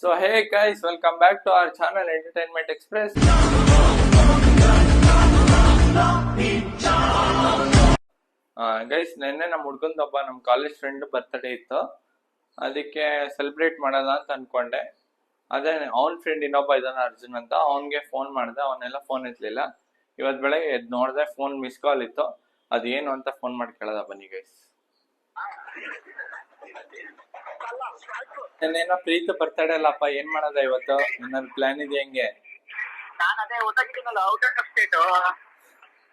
So hey guys, welcome back to our channel Entertainment Express. Guys ನೆನ್ನೆ ನಮ್ಮ ಹುಡ್ಗಂದೊಬ್ಬ ನಮ್ಮ college friend birthday ಇತ್ತು, ಅದಕ್ಕೆ ಸೆಲೆಬ್ರೇಟ್ ಮಾಡೋಣ ಅಂತ ಅನ್ಕೊಂಡೆ. ಅದೇ ಅವನ ಫ್ರೆಂಡ್ ಇನ್ನೊಬ್ಬ ಇದ್ದಾನೆ ಅರ್ಜುನ್ ಅಂತ, ಅವನಿಗೆ ಫೋನ್ ಮಾಡಿದೆ, ಅವನೆಲ್ಲ ಫೋನ್ ಎತ್ತಲಿಲ್ಲ. ಇವತ್ತು ಬೆಳಗ್ಗೆ ಎದ್ದು ನೋಡಿದೆ ಫೋನ್ ಮಿಸ್ ಕಾಲ್ ಇತ್ತು, ಅದೇನು ಅಂತ ಫೋನ್ ಮಾಡಿ ಕೇಳೋದ ಬನ್ನಿ ಗೈಸ್. ಏನೇನೋ ಪ್ರೀತಿ ಬರ್ತಡೇ ಅಲ್ಲಪ್ಪ, ಏನ್ ಮಾಡೋದ ಇವತ್ತು? ಏನಾದ್ರು ಪ್ಲಾನ್ ಇದೆ ಹೆಂಗೆ?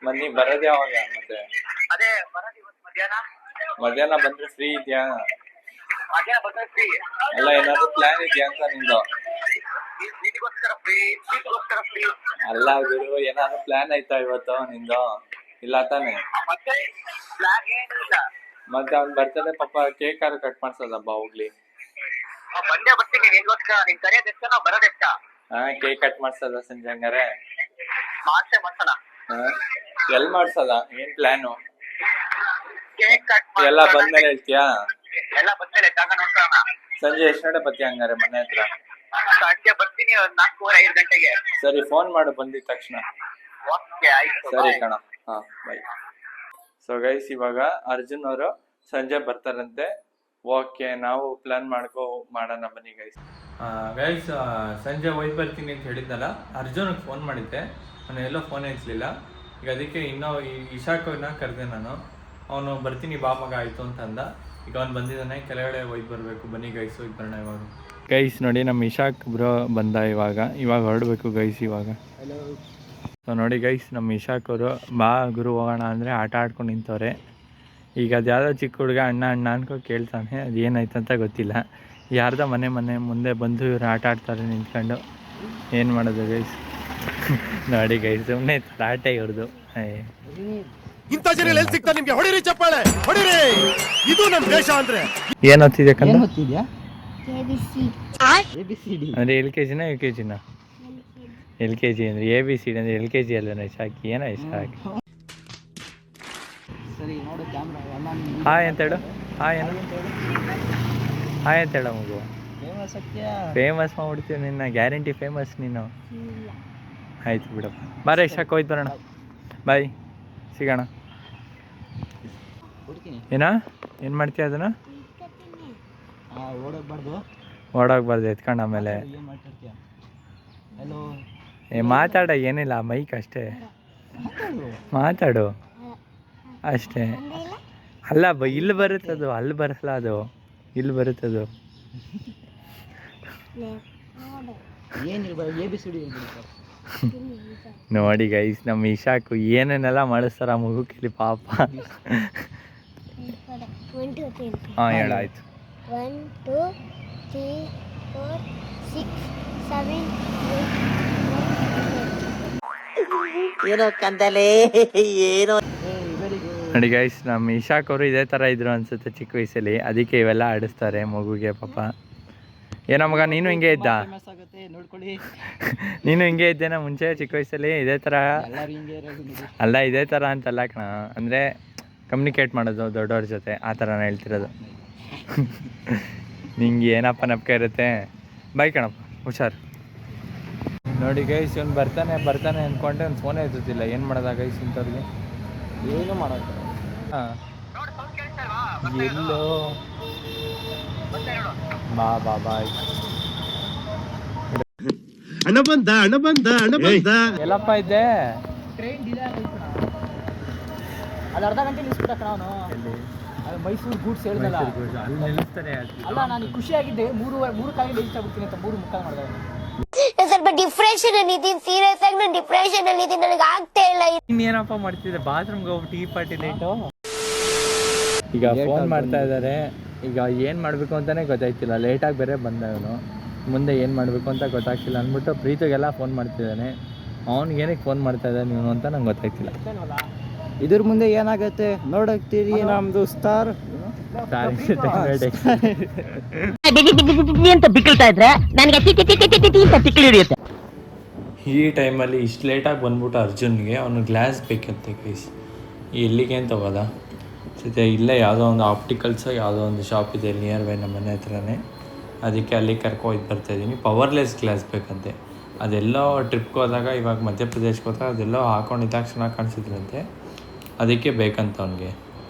ಬನ್ನಿ, ಬರೋದೇ ಯಾವಾಗ? ಮತ್ತೆ ಮಧ್ಯಾಹ್ನ ಬಂದ್ರೆ ಫ್ರೀ ಇದೆಯಾ? ಅಲ್ಲ, ಏನಾದ್ರು ಪ್ಲಾನ್ ಇದೆಯಾ ಅಂತ ನಿಂದು? ಅಲ್ಲ ಗುರು, ಏನಾದ್ರು ಪ್ಲಾನ್ ಆಯ್ತಾ ಇವತ್ತು ನಿಂದು? ಇಲ್ಲ ತಾನೆ? ಮತ್ತೆ ಅವ್ನ್ ಬರ್ತಡೇ ಪಾಪ ಕೇಕ್ ಆರು ಕಟ್ ಮಾಡ್ಸೋದಬ್ಬ, ಹೋಗ್ಲಿ. ಕೇಕ್ ಕಟ್ ಮಾಡ್ಸದ ಸಂಜೆ ಹಂಗಾರೆ? ಎಲ್ ಮಾಡ್ಸದ? ಏನ್ ಪ್ಲಾನು? ಎಲ್ಲ ಬಂದ್ಮೇಲೆ ಹೇಳ್ತೀಯಾ? ಸಂಜೆ ಎಷ್ಟು ಗಂಟೆ ಬರ್ತೀಯ ಹಂಗಾರೆ ಮನೆ ಹತ್ರ? ಬರ್ತೀನಿ 4-5 ಗಂಟೆಗೆ. ಸರಿ, ಫೋನ್ ಮಾಡು ಬಂದಿದ ತಕ್ಷಣ. ಸರಿ ಕಣ, ಹಾ ಬೈ. ಸೊ ಗೈಸ್, ಇವಾಗ ಅರ್ಜುನ್ ಅವರು ಸಂಜೆ ಬರ್ತಾರಂತೆ. ಓಕೆ, ನಾವು ಪ್ಲಾನ್ ಮಾಡೋಣ ಬನ್ನಿ ಗೈಸ್. ಗೈಸ್, ಸಂಜೆ ಹೋಗಿ ಬರ್ತೀನಿ ಅಂತ ಹೇಳಿದ್ನಲ್ಲ, ಅರ್ಜುನ್ಗೆ ಫೋನ್ ಮಾಡಿದ್ದೆ, ನಾನು ಎಲ್ಲೋ ಫೋನ್ ಎತ್ತಲಿಲ್ಲ. ಈಗ ಅದಕ್ಕೆ ಇನ್ನೂ ಇಶಾಕನ್ನ ಕರೆದೆ ನಾನು. ಅವನು ಬರ್ತೀನಿ ಬಾ ಮಗ ಆಯಿತು ಅಂತ ಅಂದ. ಈಗ ಅವ್ನು ಬಂದಿದ್ದಾನೆ, ಕೆಳಗಡೆ ಹೋಗಿ ಬರಬೇಕು. ಬನ್ನಿ ಗೈಸ್, ಹೋಗಿ ಬರೋಣ ಇವಾಗ. ಗೈಸ್ ನೋಡಿ, ನಮ್ಮ ಇಶಾಕ್ ಬ್ರೋ ಬಂದ. ಇವಾಗ ಹೊರಡಬೇಕು ಗೈಸ್ ಇವಾಗ. ಸೊ ನೋಡಿ ಗೈಸ್, ನಮ್ಮ ಇಶಾಕ್ ಅವರು ಬಾ ಗುರು ಹೋಗೋಣ ಅಂದರೆ ಆಟ ಆಡ್ಕೊಂಡು ನಿಂತವ್ರೆ. ಈಗ ಅದು ಯಾವುದೋ ಚಿಕ್ಕ ಹುಡುಗ ಅಣ್ಣ ಅಣ್ಣ ಅನ್ಕೋ ಕೇಳ್ತಾನೆ, ಅದು ಏನಾಯ್ತಂತ ಗೊತ್ತಿಲ್ಲ. ಯಾರ್ದೋ ಮನೆ ಮುಂದೆ ಬಂದು ಇವ್ರು ಆಟ ಆಡ್ತಾರೆ ನಿಂತ್ಕೊಂಡು. ಏನು ಮಾಡೋದು ಗೈಸ್? ನೋಡಿ ಗೈಸ್, ಸುಮ್ಮನೆ ತಲಾಟೆ ಇವ್ರದ್ದು. ಇಂಥ ಜನ ಎಲ್ಲಿ ಸಿಗ್ತಾರೆ ನಿಮ್ಗೆ? ಹೊಡಿರಿ ಚಪ್ಪಾಳೆ, ಹೊಡಿರಿ. ಇದು ನಮ್ಮ ದೇಶ ಅಂದ್ರೆ. ಏನು ಓದ್ತಿದ್ಯಾ ಕಂದ? ಅಂದ್ರೆ LKG ನ UKG ನ? LKG ಅಂದ್ರೆ ABCD ಅಂದ್ರೆ LKG ಅಲ್ವೇನೋ ಇಶಾಕಿ? ಏನೋ ಇಶಾಕಿ? ಹಾಯ್ ಅಂತ ಹೇಳು. ಹಾಯ್ ಅಂತ ಹೇಳ ಮಗು. ಫೇಮಸ್ ಮಾಡ್ಬಿಡ್ತೀವಿ ನಿನ್ನ, ಗ್ಯಾರಂಟಿ ಫೇಮಸ್ ನೀನು. ಆಯ್ತು ಬಿಡಪ್ಪ, ಬಾರ ಇಶಾಕ್, ಹೋಯ್ತು ಬರೋಣ. ಬಾಯ್, ಸಿಗೋಣ. ಏನು ಮಾಡ್ತೀಯ ಅದನ್ನ? ಓಡೋಗ್ಬಾರ್ದು, ಎತ್ಕೊಂಡು ಆಮೇಲೆ. ಮಾತಾಡ, ಏನಿಲ್ಲ, ಮೈಕ್ ಅಷ್ಟೇ ಮಾತಾಡು ಅಷ್ಟೇ. ಅಲ್ಲ ಇಲ್ಲಿ ಬರುತ್ತದು, ಅಲ್ಲಿ ಬರಲ್ಲ ಅದು, ಇಲ್ಲಿ ಬರುತ್ತದು. ನೋಡಿ ಗೈಸ್, ನಮ್ಮ ಇಶಾಕು ಏನೇನೆಲ್ಲ ಮಾಡಿಸ್ತಾರ ಮಗು ಕೇಳಿ ಪಾಪ. ಹಾಂ ಹೇಳಾಯ್ತು. 1 2 3 4 6 7 8 ಏನೋ ಕಂದಲೇ ಏನೋ. ನೋಡಿ ಗೈಸ್, ನಮ್ಮ ಇಶಾಕ್ ಅವರು ಇದೇ ಥರ ಇದ್ರು ಅನ್ಸುತ್ತೆ ಚಿಕ್ಕ ವಯಸ್ಸಲ್ಲಿ, ಅದಕ್ಕೆ ಇವೆಲ್ಲ ಆಡಿಸ್ತಾರೆ ಮಗುಗೆ ಪಾಪ. ಏನೋ ಮಗ, ನೀನು ಹಿಂಗೆ ಇದ್ದ? ನೀನು ಹಿಂಗೆ ಇದ್ದೇನಾ ಮುಂಚೆ ಚಿಕ್ಕ ವಯಸ್ಸಲ್ಲಿ? ಇದೇ ಥರ ಅಲ್ಲ, ಇದೇ ಥರ ಅಂತಲ್ಲ ಕಣ, ಅಂದರೆ ಕಮ್ಯುನಿಕೇಟ್ ಮಾಡೋದು ದೊಡ್ಡವ್ರ ಜೊತೆ, ಆ ಥರನ ಹೇಳ್ತಿರೋದು. ನಿಂಗೆ ಏನಪ್ಪ ನಪ್ಕ ಇರುತ್ತೆ. ಬಾಯ್ ಕಣಪ್ಪ, ಹುಷಾರು. ನೋಡಿ ಗೈಸ್, ಇವ್ನು ಬರ್ತಾನೆ ಅಂದ್ಕೊಂಡೆ ಒಂದು ಫೋನೇ ಎತ್ತುತ್ತಿಲ್ಲ. ಏನು ಮಾಡೋದ ಗೈಸ್ ಇಂಥವ್ರಿಗೆ? ಏನು ಮಾಡೋದು? ಹಾಂ, ಎಲ್ಲೋ ಬಾ ಬಾಯ್. ಅಣ್ಣ ಬಂದ. ಎಲ್ಲಪ್ಪ ಇದ್ದೆ? ಟ್ರೈನ್ ಡಿಲೇ ಆಗೋಯ್ತು. ಅದು ಅರ್ಧ ಗಂಟೆ ನಿಲ್ಲಿಸ್ಬಿಟ್ಟ ಕಣ ಅವನು. ಮೈಸೂರು ಗೂಡ್ಸ್ ಹೇಳಿದಲ್ಲ, ಅಲ್ಲಿ ನಿಲ್ಲಿಸ್ತಾರೆ. ಅಲ್ಲ, ನಾನು ಖುಷಿಯಾಗಿದ್ದೆ. 3 ಕಾಲಿಗೆ ರೀಚ್ ಆಗ್ಬಿಡ್ತೀನಿ ಅಂತ 3 ಮುಕ್ಕಾಲು ಮಾಡಿದೆ. ಸ್ವಲ್ಪ ಡಿಪ್ರೆಷನ್ ಅಲ್ಲಿ ಇದ್ದೀನಿ, ಸೀರಿಯಸ್ ಆಗಿ ನಾನು ಡಿಪ್ರೆಷನ್ ಅಲ್ಲಿ ಇದ್ದೀನಿ, ನನಗೆ ಆಗ್ತಾ ಇಲ್ಲ. ಇನ್ನೇನಪ್ಪ ಮಾಡ್ತಿದ್ದೆ? ಬಾತ್ರೂಮ್ಗೆ ಹೋಗ್ಬಿಟ್ಟು ಟೀ ಪಾರ್ಟಿ ಲೇಟು. ಈಗ ಫೋನ್ ಮಾಡ್ತಾ ಇದ್ದಾರೆ. ಈಗ ಏನು ಮಾಡಬೇಕು ಅಂತಲೇ ಗೊತ್ತಾಯ್ತಿಲ್ಲ. ಲೇಟಾಗಿ ಬೇರೆ ಬಂದ ಇವನು, ಮುಂದೆ ಏನು ಮಾಡಬೇಕು ಅಂತ ಗೊತ್ತಾಗ್ತಿಲ್ಲ ಅಂದ್ಬಿಟ್ಟು ಪ್ರೀತಿಗೆಲ್ಲ ಫೋನ್ ಮಾಡ್ತಿದ್ದಾನೆ. ಅವ್ನಿಗೇನಕ್ಕೆ ಫೋನ್ ಮಾಡ್ತಾ ಇದ್ದಾನೆ ನೀವು ಅಂತ ನಂಗೆ ಗೊತ್ತಾಗ್ತಿಲ್ಲ. ಇದ್ರ ಮುಂದೆ ಏನಾಗುತ್ತೆ ನೋಡಕ್ತೀರಿ ನಮ್ದು ಸ್ಟಾರ್ ಅಂತ ಬಿಕ್ಕಳ್ತಾ ಇದ್ರೆ ನನಗೆ ತಿಕ್ಕಿ ಹಿಡಿಯುತ್ತೆ. ಈ ಟೈಮಲ್ಲಿ ಇಷ್ಟು ಲೇಟಾಗಿ ಬಂದ್ಬಿಟ್ಟು ಅರ್ಜುನ್ಗೆ ಅವನು ಗ್ಲಾಸ್ ಬೇಕಂತೆ ಗೈಸ್. ಎಲ್ಲಿಗೆ ಅಂತ ಹೋಗೋದ? ಸದ್ಯ ಇಲ್ಲೇ ಯಾವುದೋ ಒಂದು ಆಪ್ಟಿಕಲ್ಸ್ ಯಾವುದೋ ಒಂದು ಶಾಪ್ ಇದೆ ನಿಯರ್ ಬೈ ನಮ್ಮ ಮನೆ ಹತ್ರನೇ. ಅದಕ್ಕೆ ಅಲ್ಲಿ ಕರ್ಕೊಂಡು ಬರ್ತಾಯಿದ್ದೀನಿ. ಪವರ್ಲೆಸ್ ಗ್ಲಾಸ್ ಬೇಕಂತೆ. ಅದೆಲ್ಲೋ ಟ್ರಿಪ್ಗೆ ಹೋದಾಗ, ಇವಾಗ ಮಧ್ಯಪ್ರದೇಶಕ್ಕೆ ಹೋದಾಗ ಅದೆಲ್ಲೋ ಹಾಕೊಂಡಿದ್ದಾಗ ಚೆನ್ನಾಗಿ ಕಾಣಿಸಿದ್ರಂತೆ, ಅದಕ್ಕೆ ಬೇಕಂತ ಅವನಿಗೆ.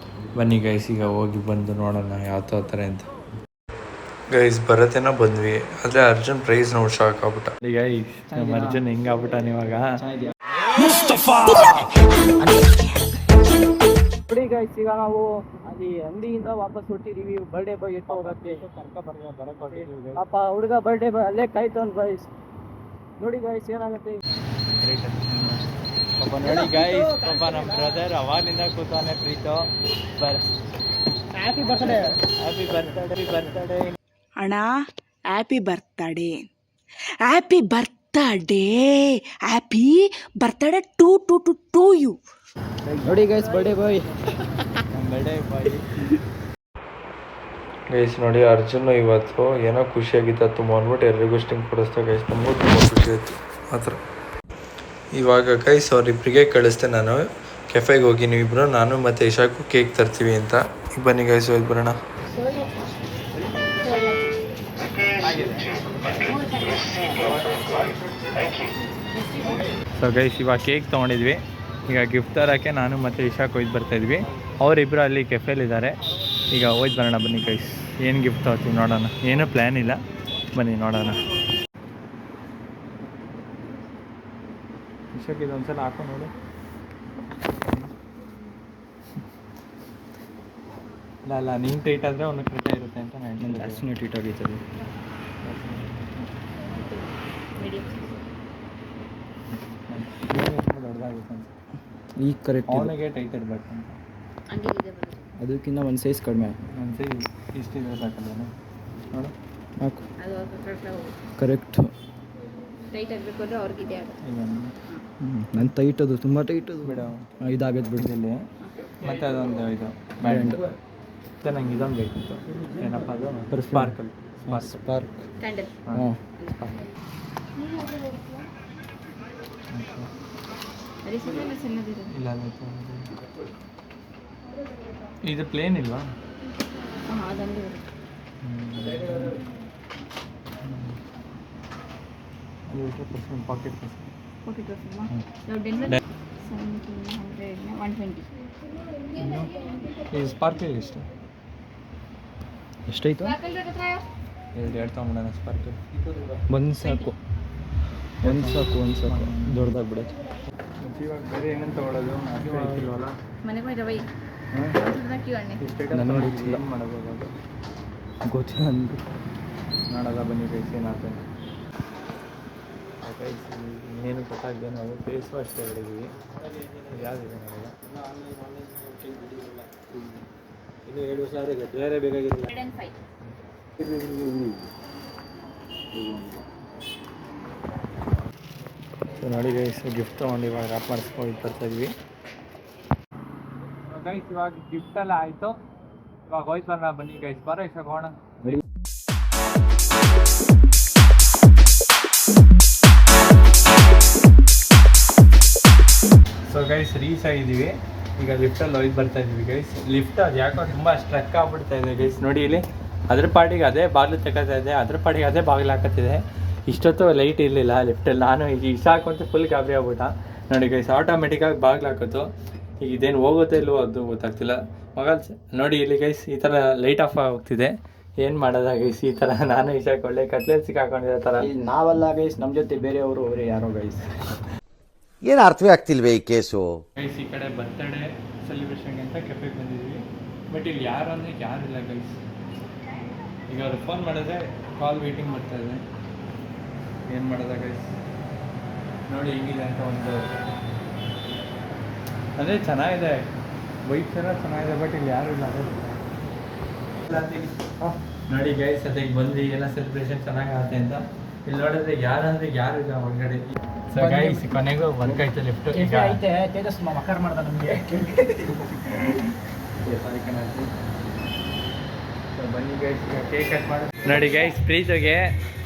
ಬನ್ನಿ ಗೈಸ್, ಈಗ ಹೋಗಿ ಬಂದು ನೋಡೋಣ ಯಾವ ಥರ ಅಂತ. ಗೈಸ್ ಬರತ್ತೇನೋ ಬಂದ್ವಿ, ಆದರೆ ಅರ್ಜುನ್ ಪ್ರೈಸ್ ನೋಡಿ ಶಾಕ್ ಆಗ್ಬಿಟ್ಟ. ಗೈಸ್ ನಮ್ಮ ಅರ್ಜುನ್ ಹೆಂಗಾಗ್ಬಿಟ್ಟಾನ ಇವಾಗ. ನೋಡಿ ಗೈಸ್, ಈಗ ನಾವು ಅಲ್ಲಿ ಅಂಗಡಿಯಿಂದ ವಾಪಸ್ ಹೊಟ್ಟಿದೀವಿ ಬರ್ಡೇ ಬಾಯ್ ಎತ್ತ ಹೋಗಕ್ಕೆ. ಪಾಪ ಹುಡುಗ ಬರ್ಡೇ ಬಾಯ್ ಅಲ್ಲೇ ಕಾಯ್ತಾವ್ ಗೈಸ್. ನೋಡಿ ಗೈಸ್ ಏನಾಗುತ್ತೆ ಪಾಪ. ನೋಡಿ ಗೈಸ್, ಪಾಪ ನಮ್ಮ ಬ್ರದರ್ ಅವಾಗಲಿಂದ ಕೂತಾನೆ Preetu. Happy birthday, happy birthday, birthday ಅಣ್ಣ. Happy birthday, happy birthday, happy birthday to you. ನೋಡಿ guys birthday boy, birthday boy. Guys ನೋಡಿ, ಅರ್ಜುನ್ ಇವತ್ತು ಏನೋ ಖುಷಿಯಾಗಿತ್ತು ತುಂಬ ಅಂದ್ಬಿಟ್ಟು ಎಲ್ರಿಗೂ ಸ್ಟಿಂಗ್ ಕೊಡಿಸ್ತಾ ಗೈಸ್. ನಮಗೂ ತುಂಬ ಖುಷಿ ಆಯಿತು ಮಾತ್ರ. ಇವಾಗ ಗೈಸ್ ಅವರಿಬ್ಬರಿಗೆ ಕಳಿಸ್ದೆ ನಾನು ಕೆಫೆಗೆ ಹೋಗಿ, ನೀವಿಬ್ಬರು ನಾನು ಮತ್ತು ಇಶಾಕು ಕೇಕ್ ತರ್ತೀವಿ ಅಂತ. ಈಗ ಬನ್ನಿ ಗೈಸ್ ಹೋಗಿ ಬರೋಣ. ಸೊ ಗೈಸ್ ಇವಾಗ ಕೇಕ್ ತೊಗೊಂಡಿದ್ವಿ. ಈಗ ಗಿಫ್ಟ್ ತರೋಕ್ಕೆ ನಾನು ಮತ್ತು ಇಶಾಕ್ ಹೋಯ್ತು ಬರ್ತಾಯಿದ್ವಿ. ಅವರಿಬ್ಬರು ಅಲ್ಲಿ ಕೆಫೆಲಿದ್ದಾರೆ. ಈಗ ಹೋಯ್ತು ಬರೋಣ ಬನ್ನಿ ಗೈಸ್. ಏನು ಗಿಫ್ಟ್ ತಗೋತೀವಿ ನೋಡೋಣ. ಏನೂ ಪ್ಲ್ಯಾನ್ ಇಲ್ಲ, ಬನ್ನಿ ನೋಡೋಣ. ಇಶಾಕ್ ಇದೊಂದ್ಸಲ ಹಾಕೋ ನೋಡು. ಇಲ್ಲ ನೀನು ಟೈಟ್ ಆದರೆ ಅವನು ಕರೆಕ್ಟಾಗಿ ಇರುತ್ತೆ ಅಂತ ನಾನು ಜಾಸ್ತಿನೂ ಟೈಟ್ ಆಗೈತದೆ. ದೊಡ್ಡದಾಗುತ್ತೆ ಈಗ ಕರೆಕ್ಟ್ ಅವನಿಗೆ ಟೈಟ್ ಇರಬೇಕು ಅಂತ. ಅದಕ್ಕಿಂತ ಒಂದು ಸೈಜ್ ಕಡಿಮೆ ಒಂದು ಸೈಜ್ ಇಷ್ಟಿದ್ರೆ ಸಾಕಲ್ಲ ನೋಡು. ಹಾಕು ಕರೆಕ್ಟು. ಟೈಟ್ ಆಗಬೇಕು ಅಂದರೆ ಅವ್ರಿಗಿದೆ ಆಗುತ್ತೆ. ಈಗ ನನ್ನ ಟೈಟ್ ಅದು ತುಂಬ ಟೈಟ್ ಅದು. ಬಿಡು, ಇದಾಗತ್ತೆ ಬಿಡದಲ್ಲಿ. ಮತ್ತು ಅದೊಂದು ಇದು ಬ್ಯಾಂಡ್ ಮತ್ತು ನಂಗೆ ಇದೊಂದು ಬೇಕಿತ್ತು. ಏನಪ್ಪ ಅದು? ಸ್ಪಾರ್ಕಲ್. Spark candle. ಹಾಂ. ಅರಿಸಿದ್ರೆ ಸಣ್ಣದಿದೆ. ಇಲ್ಲ ಇದು ಪ್ಲೇನ್ ಇಲ್ವಾ? ಹಾಂ ಅದಂಗೆ ಬರುತ್ತೆ. ಪಾಕೆಟ್ ಓಕೆ ತೋರಿಸಮ್ಮ. ಡೆನ್ವರ್ 1700 120. ಈ ಸ್ಪಾರ್ಕಲ್ ಎಷ್ಟು? ಎಷ್ಟಾಯ್ತು? ಎರಡು ತೊಗೊಂಬಿಡೋಣ ಸ್ಪಾರ್ಕಲ್. ಒಂದು ಸಾಕು ದೊಡ್ಡದಾಗ್ಬಿಡುತ್ತೆ. ಇವಾಗ ಬೇರೆ ಏನಂತ ತೊಗೊಳೋದು ಇಲ್ವಲ್ಲ. ಮನೆಗೆ ಹೋಯ್ತು ಬೈ. ಕ್ಯೂ ಅಣ್ಣೆ ನಾನು ಗೊತ್ತಿಲ್ಲ. ಏನು ಮಾಡೋದು ಗೊತ್ತಿಲ್ಲ ಅಂದು ನೋಡೋದ ಬನ್ನಿ ಗೈಸ್ ಏನಾಗ್ತದೆ. ಗೈಸ್ ಇನ್ನೇನು ಗೊತ್ತಾಗದೆ ನಾವು ಫೇಸ್ ವಾಶ್ ತಗೊಂಡಿದ್ದೀವಿ. ಯಾವುದಿದೆ ನಾವೆಲ್ಲ ಇನ್ನು 7 ವರ್ಷ ಆದರೆ ಬೇರೆ ಬೇಕಾಗಿರಲಿಲ್ಲ. 105. ಸೊ ನೋಡಿ ಗೈಸ್, ಗಿಫ್ಟ್ ತೊಗೊಂಡು ಇವಾಗ ರ್ಯಾಪ್ ಮಾಡಿಸ್ಕೊಂಡು ಬರ್ತಾಯಿದ್ವಿ. ಗೈಸ್ ಇವಾಗ ಗಿಫ್ಟ್ ಎಲ್ಲ ಆಯಿತು. ಇವಾಗ ಹೋಯ್ತು ಬರೋಣ ಬನ್ನಿ ಗೈಸ್. ಬರೋ ಇಷ್ಟ ಹೋಗೋಣ. ಸೊ ಗೈಸ್ ರೀಚ್ ಆಗಿದ್ದೀವಿ. ಈಗ ಲಿಫ್ಟಲ್ಲಿ ಹೋಯ್ತು ಬರ್ತಾಯಿದ್ವಿ ಗೈಸ್. ಲಿಫ್ಟ್ ಅದು ಯಾಕೋ ತುಂಬ ಸ್ಟ್ರಕ್ ಆಗ್ಬಿಡ್ತಾ ಇದೆ ಗೈಸ್. ನೋಡಿ ಇಲ್ಲಿ ಅದ್ರ ಪಾಡಿಗೆ ಅದೇ ಬಾಗಿಲು ತೆಗೋತಾ ಇದೆ, ಅದ್ರ ಪಾಡಿಗೆ ಅದೇ ಬಾಗಿಲು ಹಾಕತ್ತಿದೆ. ಇಷ್ಟೊತ್ತು ಲೈಟ್ ಇರಲಿಲ್ಲ ಲಿಫ್ಟಲ್ಲಿ. ನಾನು ಈಗ ಇಷ್ಟ ಹಾಕೊಂತ ಫುಲ್ ಗಾಬರಿ ಆಗ್ಬಿಟ್ಟ. ನೋಡಿ ಗೈಸ್ ಆಟೋಮೆಟಿಕ್ಕಾಗಿ ಬಾಗಿಲು ಹಾಕೋದು. ಈಗ ಇದೇನು ಹೋಗುತ್ತೆ ಇಲ್ವೋ ಅದು ಗೊತ್ತಾಗ್ತಿಲ್ಲ. ಮಗಲ್ ನೋಡಿ ಇಲ್ಲಿ ಗೈಸ್ ಈ ಥರ ಲೈಟ್ ಆಫ್ ಹೋಗ್ತಿದೆ. ಏನು ಮಾಡೋದ ಗೈಸ್ ಈ ಥರ. ನಾನು ಇಷ್ಟಕ್ಕೆ ಒಳ್ಳೆ ಕಟ್ಲೆಟ್ ಸಿಕ್ಕಾಕೊಂಡಿರೋ ಥರ. ನಾವಲ್ಲ ಗೈಸ್, ನಮ್ಮ ಜೊತೆ ಬೇರೆಯವರು ಅವರೇ ಯಾರೋ ಗೈಸ್. ಏನು ಅರ್ಥವೇ ಆಗ್ತಿಲ್ವೇ ಈ ಕೇಸು? ಗೈಸ್ ಈ ಕಡೆ ಬರ್ತ್ಡೇ ಸೆಲೆಬ್ರೇಷನ್ಗೆ ಅಂತ ಕೆಫೆಗೆ ಬಂದಿದ್ವಿ. ಬಟ್ ಇಲ್ಲಿ ಯಾರು ಅಂದರೆ ಯಾರಿಲ್ಲ ಗೈಸ್. ಈಗ ಅವ್ರು ಫೋನ್ ಮಾಡಿದ್ರೆ ಕಾಲ್ ವೇಟಿಂಗ್ ಮಾಡ್ತಾಯಿದೆ. ಏನು ಮಾಡೋದ ಗೈಸ್. ನೋಡಿ ಹೆಂಗಿದೆ ಅಂತ ಒಂದು ಅಂದರೆ ಚೆನ್ನಾಗಿದೆ, ವೈಬ್ಸ್ ಎಲ್ಲ ಚೆನ್ನಾಗಿದೆ. ಬಟ್ ಇಲ್ಲಿ ಯಾರು ಇಲ್ಲ. ನೋಡಿ ಗೈಸ್ ಅದಕ್ಕೆ ಬಂದು ಎಲ್ಲ ಸೆಲೆಬ್ರೇಷನ್ ಚೆನ್ನಾಗಿ ಆಗುತ್ತೆ ಅಂತ. ಇಲ್ಲಿ ನೋಡಿದ್ರೆ ಯಾರು ಅಂದರೆ ಯಾರು ಇಲ್ಲ ಹೊರಗಡೆ. ಸೊ ಗೈಸ್ ಕೊನೆಗೂ ವರ್ಕ್ ಆಯ್ತು ಲಿಫ್ಟ್. ಈಗ ಐತೆ ತೇಜಸ್ ಮಕರ್ ಮಾಡ್ದ ನಮಗೆ. ಬನ್ನಿ ಗೈಸ್ ಈಗ ಕೇಕ್ ಕಟ್ ಮಾಡಿ. ನೋಡಿ ಗೈಸ್ ಪ್ರೀತಿಗೆ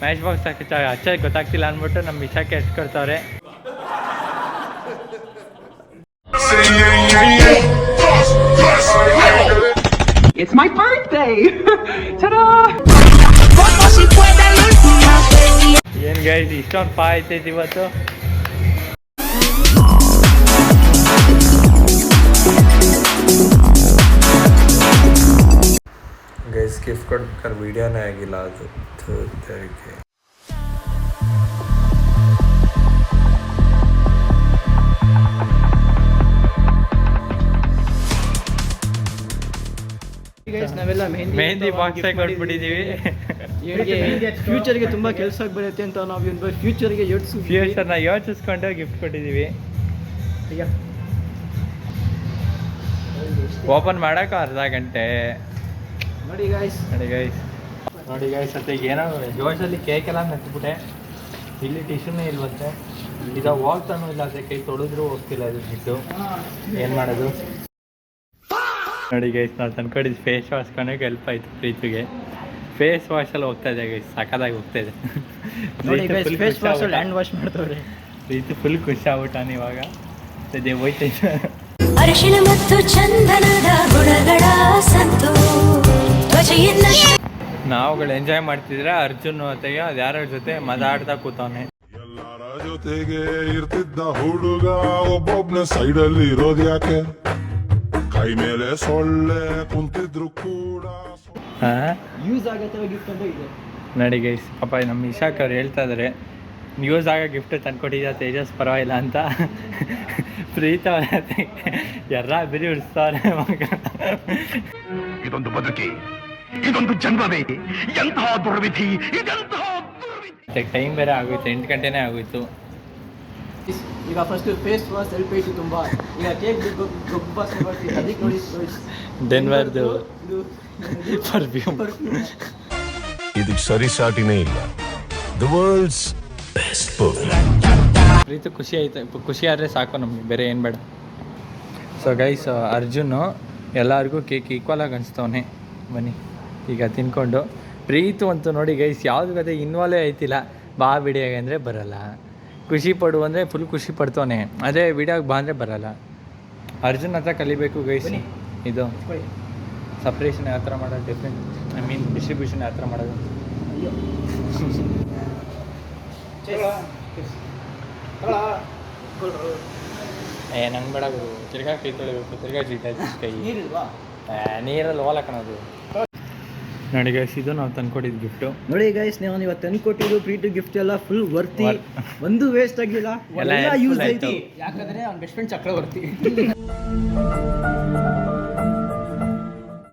ಮ್ಯಾಚ್ ಬಾಕ್ಸ್ ಹಚ್ಚಕ್ಕೆ ಗೊತ್ತಾಗ್ತಿಲ್ಲ ಅಂದ್ಬಿಟ್ಟು ನಮ್ಮ ಇಶಾಕ್ಕೆ ಎಷ್ಟು ಕೊಡ್ತಾವ್ರೆ. It's my birthday! Ta-da! Guys ಇಷ್ಟೊಂದು ಪಾ ಆಯ್ತೈತಿ ಇವತ್ತು. ಗೈಸ್ ಗಿಫ್ಟ್ ಕೊಡ್ಬೇಕಾದ್ರೆ ವಿಡಿಯೋನೇ ಆಗಿಲ್ಲ ಅದು ತೆರಿಗೆ. ನಾವೆಲ್ಲ ಮೆಹಂದಿ ಬಾಕ್ಸ್ ಕೊಟ್ಬಿಟ್ಟಿದ್ದೀವಿ. ಫ್ಯೂಚರ್ಗೆ ತುಂಬಾ ಕೆಲಸ ಬರುತ್ತೆ ಅಂತ ನಾವು ಫ್ಯೂಚರ್ಗೆ ಫ್ಯೂಚರ್ನ ಯೋಚಿಸ್ಕೊಂಡು ಗಿಫ್ಟ್ ಕೊಟ್ಟಿದ್ದೀವಿ. ಈಗ ಓಪನ್ ಮಾಡೋಕೆ ಅರ್ಧ ಗಂಟೆ. ನೋಡಿ ಗೈಸ್ ಮತ್ತೆ ಏನೋ ಜೋಶಲ್ಲಿ ಕೇಕ್ ಎಲ್ಲ ಮೆತ್ಬಿಟ್ಟೆ. ಇಲ್ಲಿ ಟಿಶ್ಯೂನೇ ಇಲ್ವಂತೆ. ಈಗ ಹೋಗ್ತಾನೂ ಇಲ್ಲ, ಅದೇ ಕೈ ತೊಳೆದ್ರೂ ಹೋಗ್ತಿಲ್ಲ ಇದು ಬಿಟ್ಟು. ಏನು ಮಾಡೋದು ನೋಡಿ ಗೈಸ್, ನಾವು ತಂದ್ಕೊಂಡಿದ್ದು ಫೇಸ್ ವಾಶ್ ಕೊಂಡೋಗಿ ಹೆಲ್ಪ್ ಆಯಿತು ಪ್ರೀತಿಗೆ. ಫೇಸ್ ವಾಶಲ್ಲಿ ಹೋಗ್ತಾ ಇದೆ ಗೈಸ್, ಸಖತ್ತಾಗಿ ಹೋಗ್ತಾ ಇದೆ. ಫೇಸ್ ವಾಶ್ ಹ್ಯಾಂಡ್ ವಾಶ್ ಮಾಡ್ತವ್ರೆ. ಪ್ರೀತಿ ಫುಲ್ ಖುಷಿ ಆಗ್ಬಿಟ್ಟಾನೆ ಇವಾಗ. ಸದ್ಯ ಹೋಯ್ತೈತೆ. ಅರಿಶಿನ ಮತ್ತು ಚಂದನದ ಗುಣಗಳ ಸಂತು ಧ್ವಜೆಯನ್ನ ನಾವುಗಳು ಎಂಜಾಯ್ ಮಾಡ್ತಿದ್ರೆ ಅರ್ಜುನ್ ಅತ್ತೆಗೆ ಅದು ಯಾರ ಜೊತೆ ಮಾತಾಡ್ತಾ ಕೂತವನೆ. ಎಲ್ಲರ ಜೊತೆಗೆ ಇರ್ತಿದ್ದ ಹುಡುಗ ಒಬ್ಬೊಬ್ನ ಸೈಡಲ್ಲಿ ಇರೋದು ಯಾಕೆ? ಕೈ ಮೇಲೆ ಸೊಳ್ಳೆ ಕುಂತಿದ್ರು ಕೂಡ ಯೂಸ್ ಆಗತ್ತೆ ಗಿಫ್ಟ್ ಅಂತ ಇದೆ. ನೋಡಿ ಗೈಸ್, ಪಾಪ ನಮ್ಮ ಇಶಾಕ್ ಅವ್ರು ಹೇಳ್ತಾ ಇದ್ದಾರೆ ಯೂಸ್ ಆಗೋ ಗಿಫ್ಟ್ ತಂದ್ಕೊಟ್ಟಿದ್ದ ತೇಜಸ್ ಪರವಾಗಿಲ್ಲ ಅಂತ. ಪ್ರೀತ ಎರ್ರ ಬಿರಿ ಉಡಿಸ್ತಾರೆ ಮಗ. ಇದೊಂದು ಬದುಕಿ, ಇದೊಂದು ಜನ್ಮವೇ, ಎಂತಹ ದುರ್ವಿಧಿ, ಇದೆಂತಹ ದುರ್ವಿಧಿ. ಟೈಮ್ ಬೇರೆ ಆಗೋಯ್ತು, 8 ಗಂಟೆನೇ ಆಗೋಯ್ತು. ಈಗ ಫಸ್ಟ್ ಫೇಸ್ ವಾಶ್ ಹೆಲ್ಪ್ ಆಯ್ತು ತುಂಬಾ. ಈಗ ಕೇಕ್ ಗೊಬ್ಬ ಬರ್ತೀವಿ, ಅದಕ್ಕೆ ನೋಡಿ ಡೆನ್ವರ್ದು ಪರ್ಫ್ಯೂಮ್. ಇದಕ್ಕೆ ಸರಿಸಾಟಿನೇ ಇಲ್ಲ. The world's best perfume. Preeti ಖುಷಿ ಆಯ್ತು, ಖುಷಿ ಆದರೆ ಸಾಕು ನಮಗೆ, ಬೇರೆ ಏನು ಬೇಡ. ಸೊ ಗೈಸ್, ಅರ್ಜುನು ಎಲ್ಲರಿಗೂ ಕೇಕ್ ಈಕ್ವಲಾಗಿ ಅನಿಸ್ತವನೆ. ಬನ್ನಿ ಈಗ ತಿನ್ಕೊಂಡು. ಪ್ರೀತು ಅಂತೂ ನೋಡಿ ಗೈಸ್, ಯಾವುದು ಕತೆ ಇನ್ವಾಲ್ವೇ ಆಯ್ತಿಲ್ಲ. ಬಾ ವಿಡಿಯೋಗೆ ಅಂದರೆ ಬರಲ್ಲ, ಖುಷಿ ಪಡು ಅಂದರೆ ಫುಲ್ ಖುಷಿ ಪಡ್ತವನೆ. ಅದೇ ವಿಡಿಯೋಗೆ ಬಾ ಅಂದರೆ ಬರಲ್ಲ. ಅರ್ಜುನ್ ಹತ್ರ ಕಲಿಬೇಕು ಗೈಸ್ ಇದು ಸಪ್ರೇಷನ್ ಯಾವ ಥರ ಮಾಡೋದು, ಡಿಸ್ಟ್ರಿಬ್ಯೂಷನ್ ಯಾವ ಥರ ಮಾಡೋದು. ನಂಗೆ ಬೇಡ ಗುರು, ತಿರ್ಗಾ ಕೈ ತೊಳಿಬೇಕು, ತಿರ್ಗಾ ಜೀತಾಯ್ತು ಕೈ. ನೀರಲ್ಲಿ ಓಲ ಕಣೋದು. ನೋಡಿ ಗೈಸ್, ಇದು ನಾವು ತಂದ್ಕೊಟ್ಟಿದ್ದು ಗಿಫ್ಟು. ನೋಡಿ ಗೈಸ್, ನೀವು ಇವತ್ತು ತಂದ್ಕೊಟ್ಟಿದ್ದು ಪ್ರೀತಿ ಗಿಫ್ಟ್ ಎಲ್ಲ ಫುಲ್ ವರ್ತಿ, ಒಂದು ವೇಸ್ಟ್ ಆಗಿಲ್ಲ, ಎಲ್ಲ ಯೂಸ್ ಆಯ್ತು. ಯಾಕಂದ್ರೆ ಅವ್ನ ಬೆಸ್ಟ್ ಫ್ರೆಂಡ್ ಚಕ್ರವರ್ತಿ.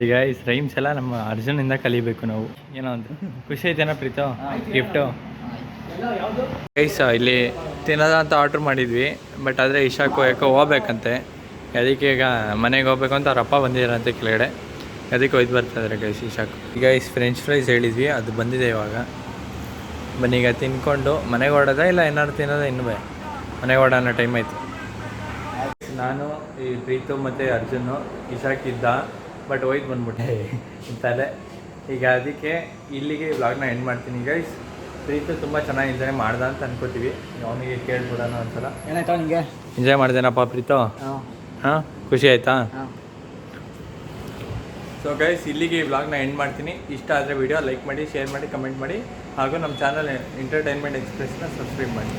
ಈಗ ಈ ರೈಮ್ಸ್ ಎಲ್ಲ ನಮ್ಮ ಅರ್ಜುನಿಂದ ಕಲಿಬೇಕು ನಾವು. ಏನೋ ಅಂತ ಖುಷಿ ಐತೇನೋ ಪ್ರೀತು ಗಿಫ್ಟು. ಗೈಸ್, ಇಲ್ಲಿ ತಿನ್ನೋದಂತ ಆರ್ಡ್ರ್ ಮಾಡಿದ್ವಿ, ಬಟ್ ಆದರೆ ಇಶಾಕು ಯಾಕೋ ಹೋಗ್ಬೇಕಂತೆ. ಅದಕ್ಕೆ ಈಗ ಮನೆಗೆ ಹೋಗ್ಬೇಕು ಅಂತ ಅವ್ರ ಅಪ್ಪ ಬಂದಿದ್ದಾರಂತೆ ಕೆಳಗಡೆ, ಅದಕ್ಕೆ ಒಯ್ದು ಬರ್ತಾಯಿದ್ದಾರೆ ಗೈಸ್ ಇಶಾಕು. ಈಗ ಫ್ರೆಂಚ್ ಫ್ರೈಸ್ ಹೇಳಿದ್ವಿ, ಅದು ಬಂದಿದೆ ಇವಾಗ. ಬನ್ನಿ ಈಗ ತಿನ್ಕೊಂಡು ಮನೆಗೆ ಹೊಡೋದ ಇಲ್ಲ ಏನಾದ್ರು ತಿನ್ನೋದ, ಇನ್ನೂ ಮನೆಗೆ ಹೊಡೋಣ ಟೈಮ್ ಆಯಿತು. ನಾನು ಈ ಪ್ರೀತು ಮತ್ತು ಅರ್ಜುನು ಇಶಾಕಿದ್ದ, ಬಟ್ ಹೋಯ್ತು ಬಂದ್ಬಿಟ್ಟೆ ಅಂತಾರೆ. ಈಗ ಅದಕ್ಕೆ ಇಲ್ಲಿಗೆ ವ್ಲಾಗ್ನ ಎಂಡ್ ಮಾಡ್ತೀನಿ ಗೈಸ್. ಪ್ರೀತು ತುಂಬ ಚೆನ್ನಾಗಿ ಎಂಜಾಯ್ ಮಾಡ್ದ ಅಂತ ಅನ್ಕೋತೀವಿ. ಅವನಿಗೆ ಕೇಳ್ಬಿಡೋಣ ಒಂದ್ಸಲ. ಏನಾಯ್ತಾ ನಿಮಗೆ? ಎಂಜಾಯ್ ಮಾಡ್ದೇನಪ್ಪ ಪ್ರೀತು? ಹಾಂ, ಖುಷಿ ಆಯಿತಾ? ಸೊ ಗೈಸ್, ಇಲ್ಲಿಗೆ ಈ ವ್ಲಾಗ್ನ ಎಂಡ್ ಮಾಡ್ತೀನಿ. ಇಷ್ಟ ಆದರೆ ವಿಡಿಯೋ ಲೈಕ್ ಮಾಡಿ, ಶೇರ್ ಮಾಡಿ, ಕಮೆಂಟ್ ಮಾಡಿ, ಹಾಗೂ ನಮ್ಮ ಚಾನಲ್ ಎಂಟರ್ಟೈನ್ಮೆಂಟ್ ಎಕ್ಸ್ಪ್ರೆಸ್ನ ಸಬ್ಸ್ಕ್ರೈಬ್ ಮಾಡಿ.